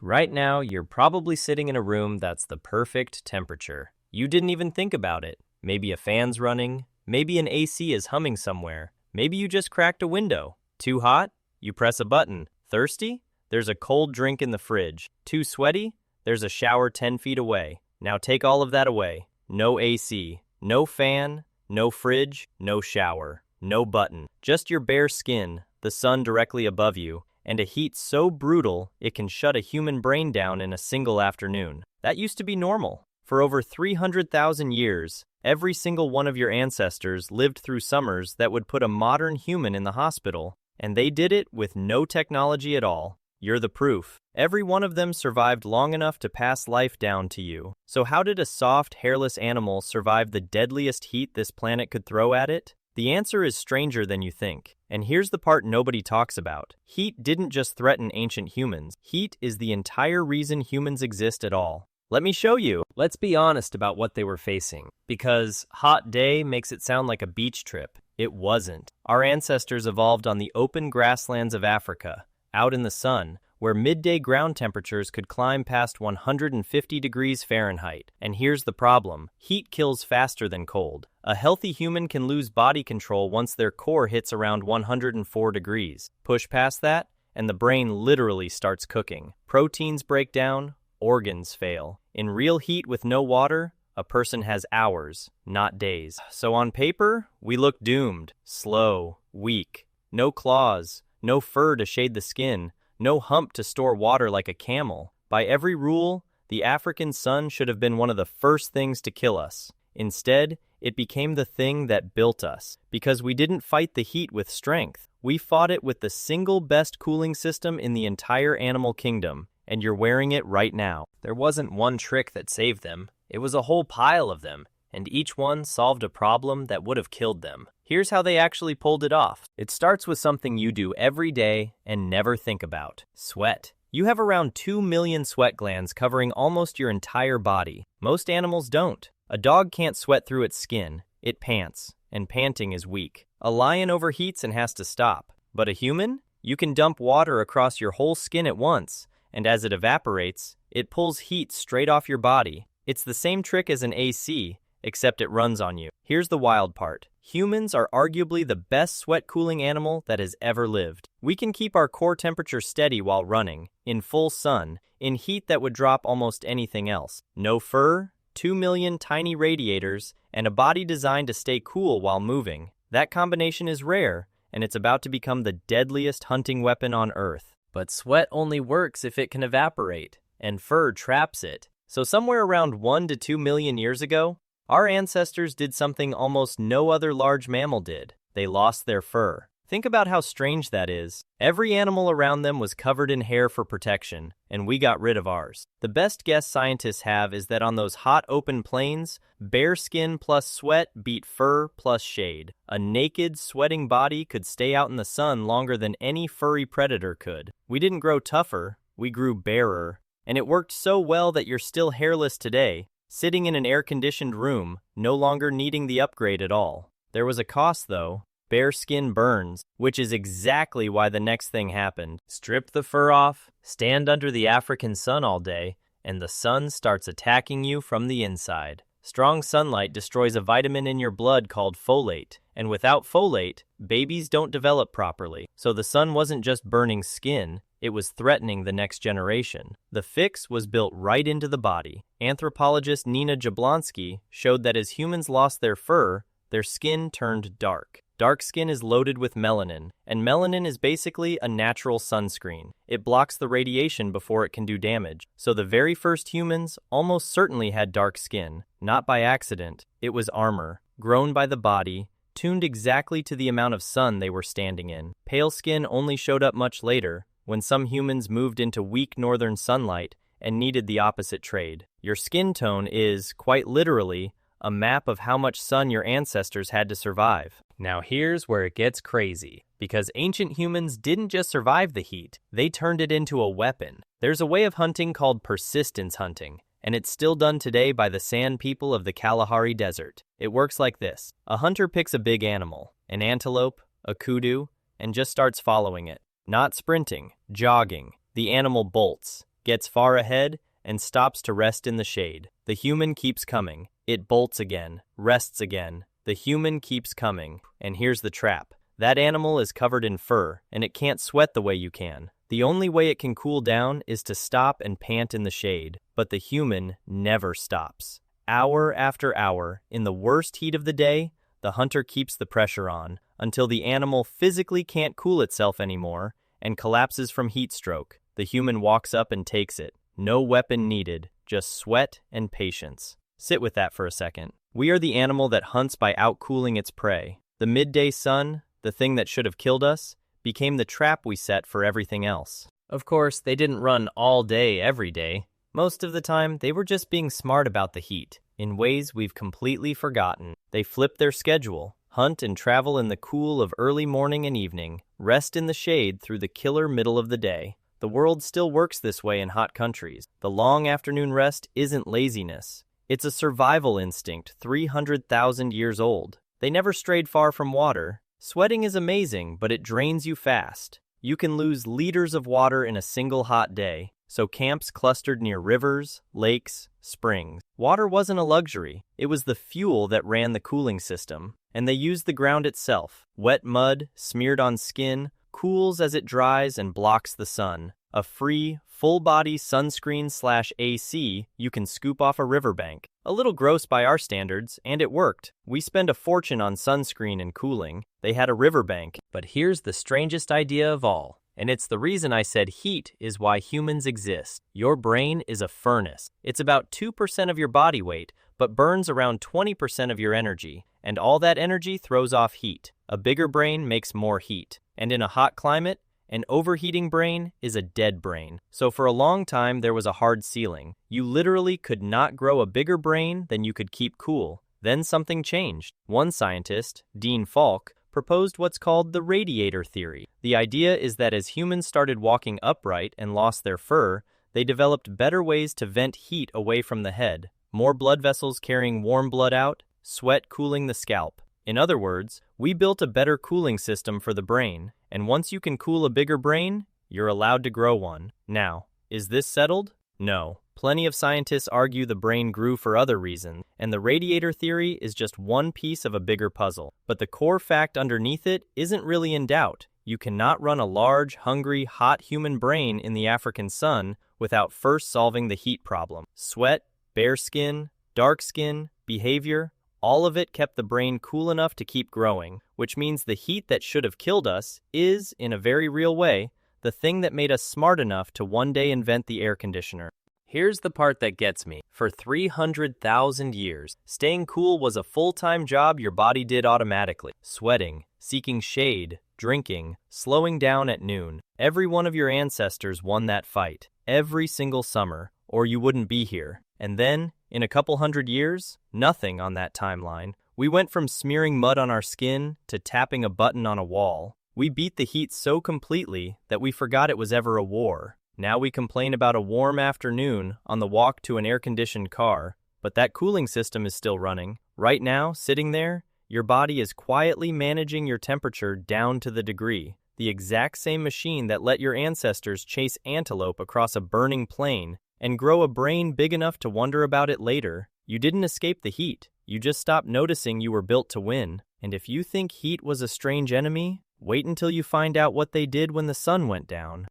Right now, you're probably sitting in a room that's the perfect temperature. You didn't even think about it. Maybe a fan's running, maybe an AC is humming somewhere, maybe you just cracked a window. Too hot? You press a button. Thirsty? There's a cold drink in the fridge. Too sweaty? There's a shower 10 feet away. Now take all of that away. No AC, no fan, no fridge, no shower, no button. Just your bare skin, the sun directly above you, and a heat so brutal it can shut a human brain down in a single afternoon. That used to be normal. For over 300,000 years, every single one of your ancestors lived through summers that would put a modern human in the hospital, and they did it with no technology at all. You're the proof. Every one of them survived long enough to pass life down to you. So how did a soft, hairless animal survive the deadliest heat this planet could throw at it? The answer is stranger than you think. And here's the part nobody talks about. Heat didn't just threaten ancient humans. Heat is the entire reason humans exist at all. Let me show you. Let's be honest about what they were facing. Because hot day makes it sound like a beach trip. It wasn't. Our ancestors evolved on the open grasslands of Africa, out in the sun, where midday ground temperatures could climb past 150 degrees Fahrenheit. And here's the problem. Heat kills faster than cold. A healthy human can lose body control once their core hits around 104 degrees. Push past that, and the brain literally starts cooking. Proteins break down, organs fail. In real heat with no water, a person has hours, not days. So on paper, we look doomed, slow, weak. No claws, no fur to shade the skin, no hump to store water like a camel. By every rule, the African sun should have been one of the first things to kill us. Instead, it became the thing that built us. Because we didn't fight the heat with strength. We fought it with the single best cooling system in the entire animal kingdom, and you're wearing it right now. There wasn't one trick that saved them. It was a whole pile of them, and each one solved a problem that would have killed them. Here's how they actually pulled it off. It starts with something you do every day and never think about. Sweat. You have around 2 million sweat glands covering almost your entire body. Most animals don't. A dog can't sweat through its skin. It pants, and panting is weak. A lion overheats and has to stop. But a human? You can dump water across your whole skin at once, and as it evaporates, it pulls heat straight off your body. It's the same trick as an AC, except it runs on you. Here's the wild part. Humans are arguably the best sweat-cooling animal that has ever lived. We can keep our core temperature steady while running, in full sun, in heat that would drop almost anything else. No fur, 2 million tiny radiators, and a body designed to stay cool while moving. That combination is rare, and it's about to become the deadliest hunting weapon on Earth. But sweat only works if it can evaporate, and fur traps it. So somewhere around 1 to 2 million years ago, our ancestors did something almost no other large mammal did. They lost their fur. Think about how strange that is. Every animal around them was covered in hair for protection, and we got rid of ours. The best guess scientists have is that on those hot open plains, bare skin plus sweat beat fur plus shade. A naked, sweating body could stay out in the sun longer than any furry predator could. We didn't grow tougher, we grew barer. And it worked so well that you're still hairless today, sitting in an air-conditioned room, no longer needing the upgrade at all. There was a cost, though. Bare skin burns, which is exactly why the next thing happened. Strip the fur off, stand under the African sun all day, and the sun starts attacking you from the inside. Strong sunlight destroys a vitamin in your blood called folate, and without folate, babies don't develop properly. So the sun wasn't just burning skin, it was threatening the next generation. The fix was built right into the body. Anthropologist Nina Jablonski showed that as humans lost their fur, their skin turned dark. Dark skin is loaded with melanin, and melanin is basically a natural sunscreen. It blocks the radiation before it can do damage. So the very first humans almost certainly had dark skin, not by accident. It was armor, grown by the body, tuned exactly to the amount of sun they were standing in. Pale skin only showed up much later, when some humans moved into weak northern sunlight and needed the opposite trade. Your skin tone is, quite literally, a map of how much sun your ancestors had to survive. Now here's where it gets crazy, because ancient humans didn't just survive the heat, they turned it into a weapon. There's a way of hunting called persistence hunting, and it's still done today by the San people of the Kalahari Desert. It works like this. A hunter picks a big animal, an antelope, a kudu, and just starts following it. Not sprinting, jogging. The animal bolts, gets far ahead, and stops to rest in the shade. The human keeps coming. It bolts again, rests again. The human keeps coming. And here's the trap. That animal is covered in fur, and it can't sweat the way you can. The only way it can cool down is to stop and pant in the shade. But the human never stops. Hour after hour, in the worst heat of the day, the hunter keeps the pressure on until the animal physically can't cool itself anymore and collapses from heat stroke. The human walks up and takes it. No weapon needed, just sweat and patience. Sit with that for a second. We are the animal that hunts by outcooling its prey. The midday sun, the thing that should have killed us, became the trap we set for everything else. Of course, they didn't run all day every day. Most of the time, they were just being smart about the heat, in ways we've completely forgotten. They flip their schedule, hunt and travel in the cool of early morning and evening, rest in the shade through the killer middle of the day. The world still works this way in hot countries. The long afternoon rest isn't laziness. It's a survival instinct 300,000 years old. They never strayed far from water. Sweating is amazing, but it drains you fast. You can lose liters of water in a single hot day. So camps clustered near rivers, lakes, springs. Water wasn't a luxury. It was the fuel that ran the cooling system. And they used the ground itself. Wet mud, smeared on skin, cools as it dries and blocks the sun. A free, full-body sunscreen/AC you can scoop off a riverbank. A little gross by our standards, and it worked. We spend a fortune on sunscreen and cooling. They had a riverbank. But here's the strangest idea of all. And it's the reason I said heat is why humans exist. Your brain is a furnace. It's about 2% of your body weight, but burns around 20% of your energy. And all that energy throws off heat. A bigger brain makes more heat. And in a hot climate, an overheating brain is a dead brain. So for a long time, there was a hard ceiling. You literally could not grow a bigger brain than you could keep cool. Then something changed. One scientist, Dean Falk, proposed what's called the radiator theory. The idea is that as humans started walking upright and lost their fur, they developed better ways to vent heat away from the head. More blood vessels carrying warm blood out, sweat cooling the scalp. In other words, we built a better cooling system for the brain, and once you can cool a bigger brain, you're allowed to grow one. Now, is this settled? No. Plenty of scientists argue the brain grew for other reasons, and the radiator theory is just one piece of a bigger puzzle. But the core fact underneath it isn't really in doubt. You cannot run a large, hungry, hot human brain in the African sun without first solving the heat problem. Sweat, bare skin, dark skin, behavior, all of it kept the brain cool enough to keep growing, which means the heat that should have killed us is, in a very real way, the thing that made us smart enough to one day invent the air conditioner. Here's the part that gets me. For 300,000 years, staying cool was a full-time job your body did automatically. Sweating, seeking shade, drinking, slowing down at noon. Every one of your ancestors won that fight, every single summer, or you wouldn't be here. And then, in a couple hundred years, nothing on that timeline. We went from smearing mud on our skin to tapping a button on a wall. We beat the heat so completely that we forgot it was ever a war. Now we complain about a warm afternoon on the walk to an air-conditioned car, but that cooling system is still running. Right now, sitting there, your body is quietly managing your temperature down to the degree. The exact same machine that let your ancestors chase antelope across a burning plain and grow a brain big enough to wonder about it later. You didn't escape the heat. You just stopped noticing you were built to win. And if you think heat was a strange enemy, wait until you find out what they did when the sun went down.